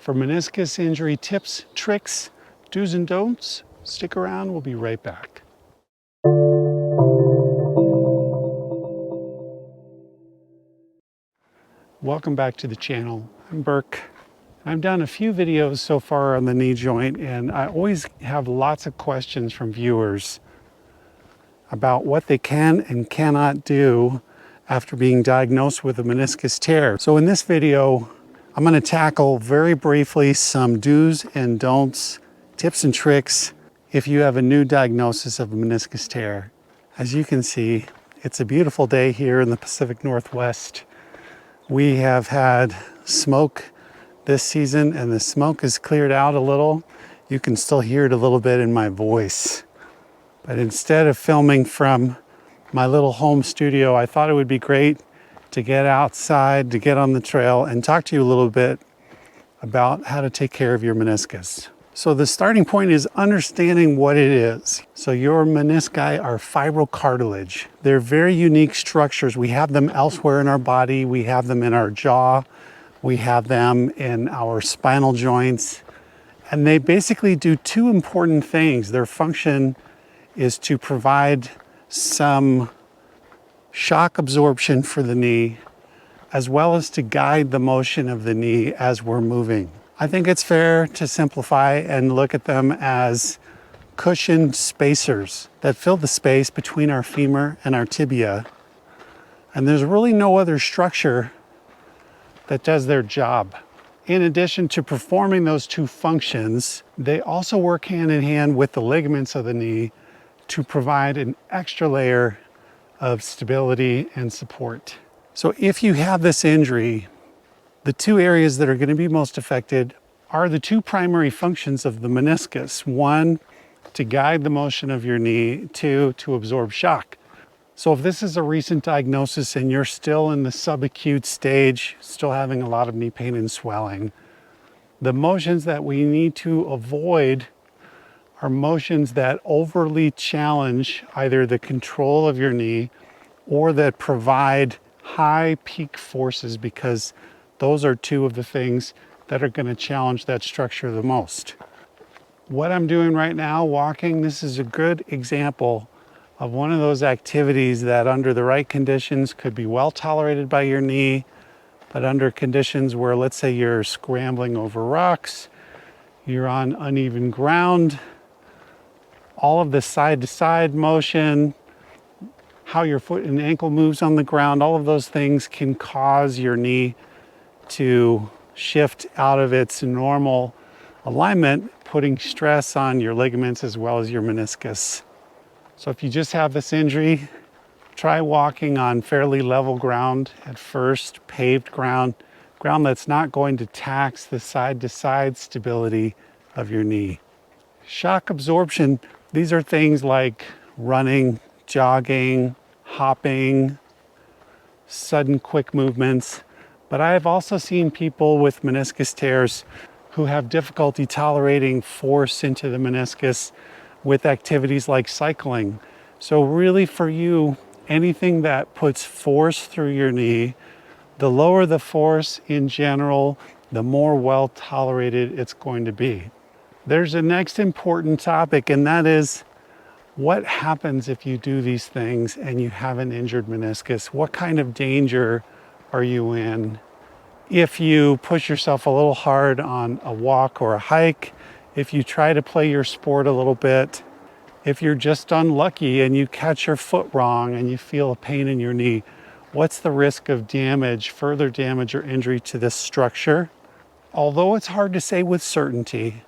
For meniscus injury tips, tricks, do's and don'ts, stick around, we'll be right back. Welcome back to the channel. I'm Burke. I've done a few videos so far on the knee joint, and I always have lots of questions from viewers about what they can and cannot do after being diagnosed with a meniscus tear. So in this video, I'm going to tackle very briefly some do's and don'ts, tips and tricks if you have a new diagnosis of a meniscus tear. As you can see, it's a beautiful day here in the Pacific Northwest. We have had smoke this season, and the smoke has cleared out a little. You can still hear it a little bit in my voice. But instead of filming from my little home studio, I thought it would be great to get outside, to get on the trail and talk to you a little bit about how to take care of your meniscus. So the starting point is understanding what it is. So your menisci are fibrocartilage. They're very unique structures. We have them elsewhere in our body. We have them in our jaw. We have them in our spinal joints. And they basically do two important things. Their function is to provide some shock absorption for the knee, as well as to guide the motion of the knee as we're moving. I think it's fair to simplify and look at them as cushioned spacers that fill the space between our femur and our tibia. And there's really no other structure that does their job. In addition to performing those two functions, they also work hand in hand with the ligaments of the knee to provide an extra layer of stability and support. So if you have this injury, the two areas that are going to be most affected are the two primary functions of the meniscus. One, to guide the motion of your knee. Two, to absorb shock. So if this is a recent diagnosis and you're still in the subacute stage, still having a lot of knee pain and swelling, the motions that we need to avoid are motions that overly challenge either the control of your knee or that provide high peak forces, because those are two of the things that are going to challenge that structure the most. What I'm doing right now, walking, this is a good example of one of those activities that under the right conditions could be well tolerated by your knee, but under conditions where, let's say you're scrambling over rocks, you're on uneven ground, all of the side-to-side motion, how your foot and ankle moves on the ground, all of those things can cause your knee to shift out of its normal alignment, putting stress on your ligaments as well as your meniscus. So if you just have this injury, try walking on fairly level ground at first, paved ground that's not going to tax the side-to-side stability of your knee. Shock absorption, these are things like running, jogging, hopping, sudden quick movements. But I have also seen people with meniscus tears who have difficulty tolerating force into the meniscus with activities like cycling. So really for you, anything that puts force through your knee, the lower the force in general, the more well tolerated it's going to be. There's a next important topic, and that is what happens if you do these things and you have an injured meniscus? What kind of danger are you in? If you push yourself a little hard on a walk or a hike, if you try to play your sport a little bit, if you're just unlucky and you catch your foot wrong and you feel a pain in your knee, what's the risk of damage, further damage or injury to this structure? Although it's hard to say with certainty,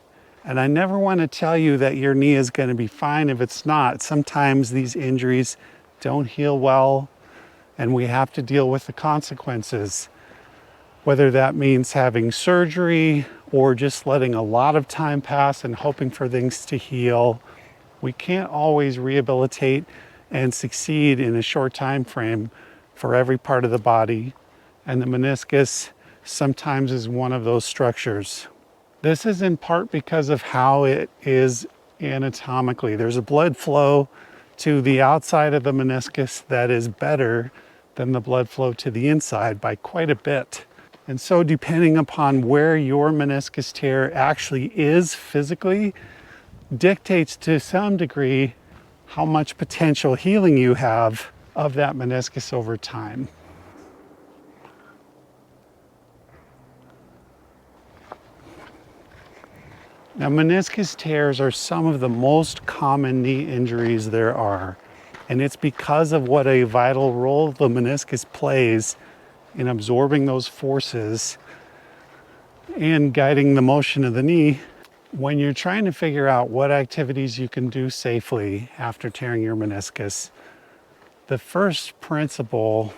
and I never want to tell you that your knee is going to be fine if it's not. Sometimes these injuries don't heal well, and we have to deal with the consequences. Whether that means having surgery or just letting a lot of time pass and hoping for things to heal. We can't always rehabilitate and succeed in a short time frame for every part of the body, and the meniscus sometimes is one of those structures. This is in part because of how it is anatomically. There's a blood flow to the outside of the meniscus that is better than the blood flow to the inside by quite a bit. And so depending upon where your meniscus tear actually is physically, dictates to some degree how much potential healing you have of that meniscus over time. Now, meniscus tears are some of the most common knee injuries there are, and it's because of what a vital role the meniscus plays in absorbing those forces and guiding the motion of the knee. When you're trying to figure out what activities you can do safely after tearing your meniscus, the first principle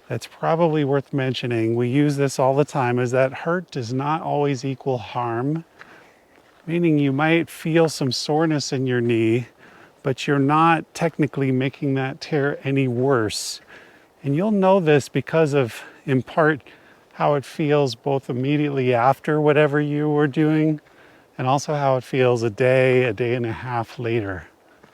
that's probably worth mentioning, we use this all the time, is that hurt does not always equal harm. Meaning you might feel some soreness in your knee, but you're not technically making that tear any worse. And you'll know this because of, in part, how it feels both immediately after whatever you were doing, and also how it feels a day and a half later.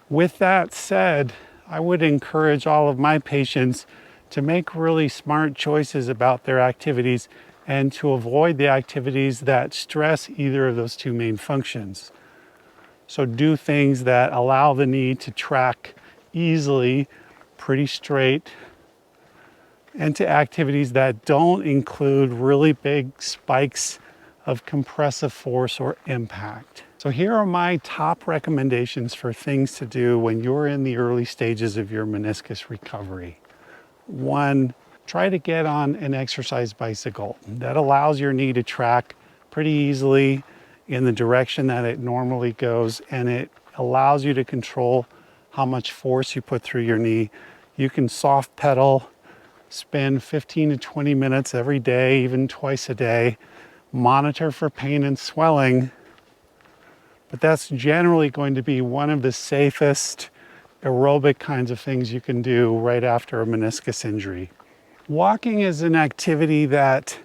With that said, I would encourage all of my patients to make really smart choices about their activities and to avoid the activities that stress either of those two main functions. So do things that allow the knee to track easily, pretty straight, and to activities that don't include really big spikes of compressive force or impact. So here are my top recommendations for things to do when you're in the early stages of your meniscus recovery. 1, try to get on an exercise bicycle. That allows your knee to track pretty easily in the direction that it normally goes, and it allows you to control how much force you put through your knee. You can soft pedal, spend 15 to 20 minutes every day, even twice a day, monitor for pain and swelling, but that's generally going to be one of the safest aerobic kinds of things you can do right after a meniscus injury. Walking is an activity that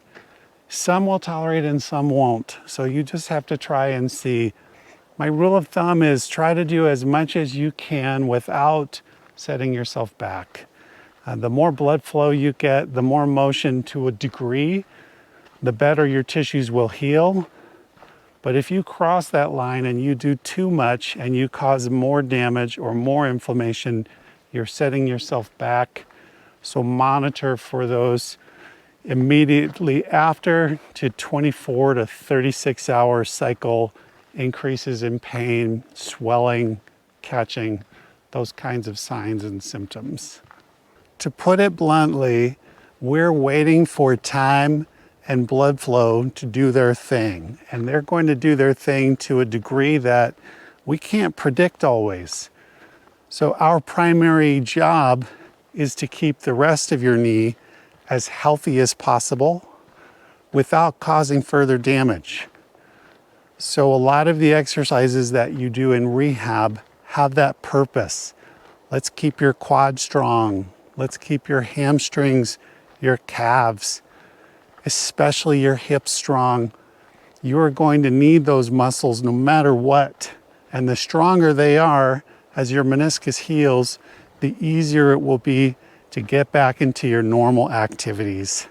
some will tolerate and some won't. So you just have to try and see. My rule of thumb is try to do as much as you can without setting yourself back. The more blood flow you get, the more motion to a degree, the better your tissues will heal. But if you cross that line and you do too much and you cause more damage or more inflammation, you're setting yourself back. So monitor for those immediately after to 24 to 36 hour cycle increases in pain, swelling, catching, those kinds of signs and symptoms. To put it bluntly, we're waiting for time and blood flow to do their thing. And they're going to do their thing to a degree that we can't predict always. So our primary job is to keep the rest of your knee as healthy as possible without causing further damage. So a lot of the exercises that you do in rehab have that purpose. Let's keep your quad strong. Let's keep your hamstrings, your calves, especially your hips strong. You are going to need those muscles no matter what. And the stronger they are as your meniscus heals, the easier it will be to get back into your normal activities.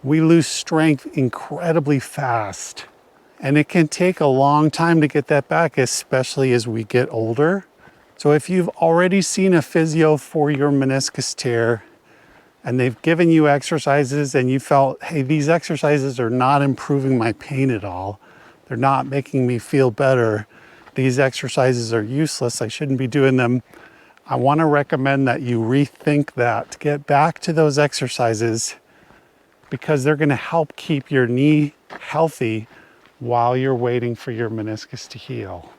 We lose strength incredibly fast, and it can take a long time to get that back, especially as we get older. So if you've already seen a physio for your meniscus tear and they've given you exercises and you felt, hey, these exercises are not improving my pain at all, they're not making me feel better, these exercises are useless, I shouldn't be doing them, I want to recommend that you rethink that. Get back to those exercises because they're going to help keep your knee healthy while you're waiting for your meniscus to heal.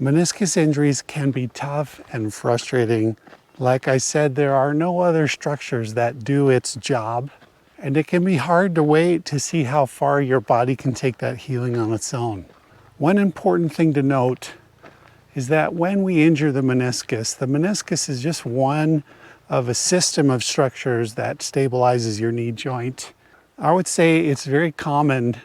Meniscus injuries can be tough and frustrating. Like I said, there are no other structures that do its job. And it can be hard to wait to see how far your body can take that healing on its own. One important thing to note is that when we injure the meniscus is just one of a system of structures that stabilizes your knee joint. I would say it's very common,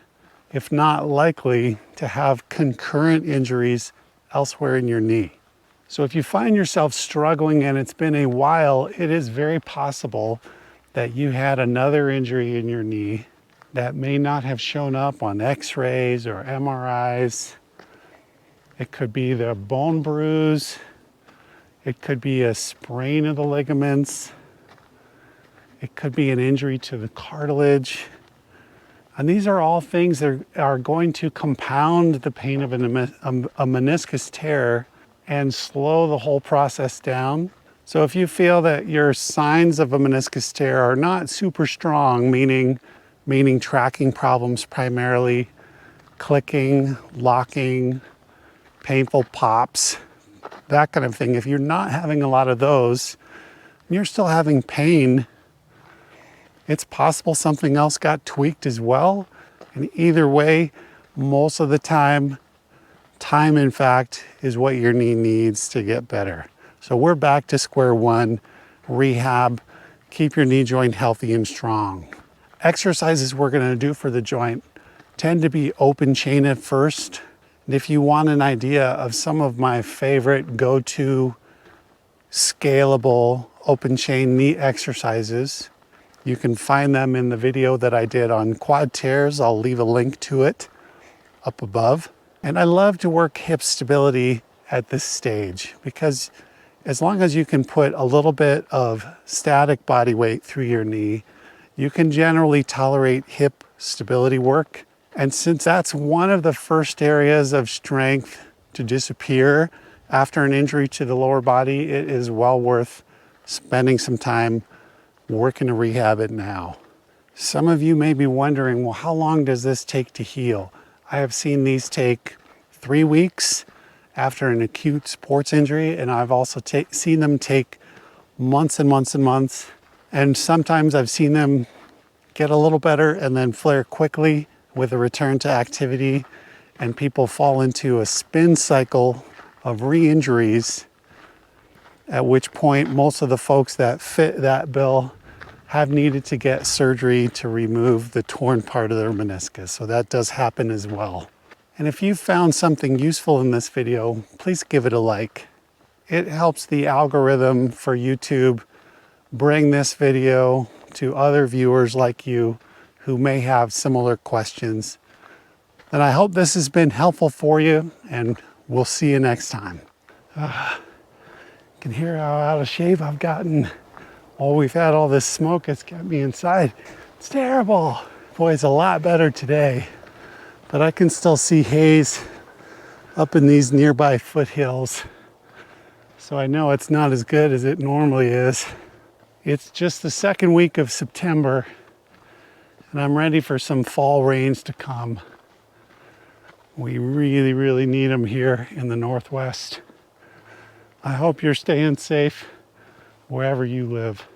if not likely, to have concurrent injuries elsewhere in your knee. So if you find yourself struggling and it's been a while, it is very possible that you had another injury in your knee that may not have shown up on x-rays or MRIs. It could be the bone bruise. It could be a sprain of the ligaments. It could be an injury to the cartilage. And these are all things that are going to compound the pain of a meniscus tear and slow the whole process down. So if you feel that your signs of a meniscus tear are not super strong, meaning tracking problems primarily, clicking, locking, painful pops, that kind of thing. If you're not having a lot of those, and you're still having pain, it's possible something else got tweaked as well. And either way, most of the time in fact is what your knee needs to get better. So we're back to square one, rehab, keep your knee joint healthy and strong. Exercises we're gonna do for the joint tend to be open chain at first. And if you want an idea of some of my favorite go-to scalable open chain knee exercises, you can find them in the video that I did on quad tears. I'll leave a link to it up above. And I love to work hip stability at this stage because as long as you can put a little bit of static body weight through your knee, you can generally tolerate hip stability work. And since that's one of the first areas of strength to disappear after an injury to the lower body, it is well worth spending some time working to rehab it now. Some of you may be wondering, well, how long does this take to heal? I have seen these take 3 weeks after an acute sports injury, and I've also seen them take months and months and months. And sometimes I've seen them get a little better and then flare quickly with a return to activity, and people fall into a spin cycle of re-injuries, at which point most of the folks that fit that bill have needed to get surgery to remove the torn part of their meniscus. So that does happen as well. And if you found something useful in this video, please give it a like. It helps the algorithm for YouTube bring this video to other viewers like you who may have similar questions. And I hope this has been helpful for you, and we'll see you next time. You can hear how out of shape I've gotten. Oh, we've had all this smoke, it's got me inside. It's terrible. Boy, it's a lot better today. But I can still see haze up in these nearby foothills. So I know it's not as good as it normally is. It's just the second week of September, and I'm ready for some fall rains to come. We really, really need them here in the Northwest. I hope you're staying safe wherever you live.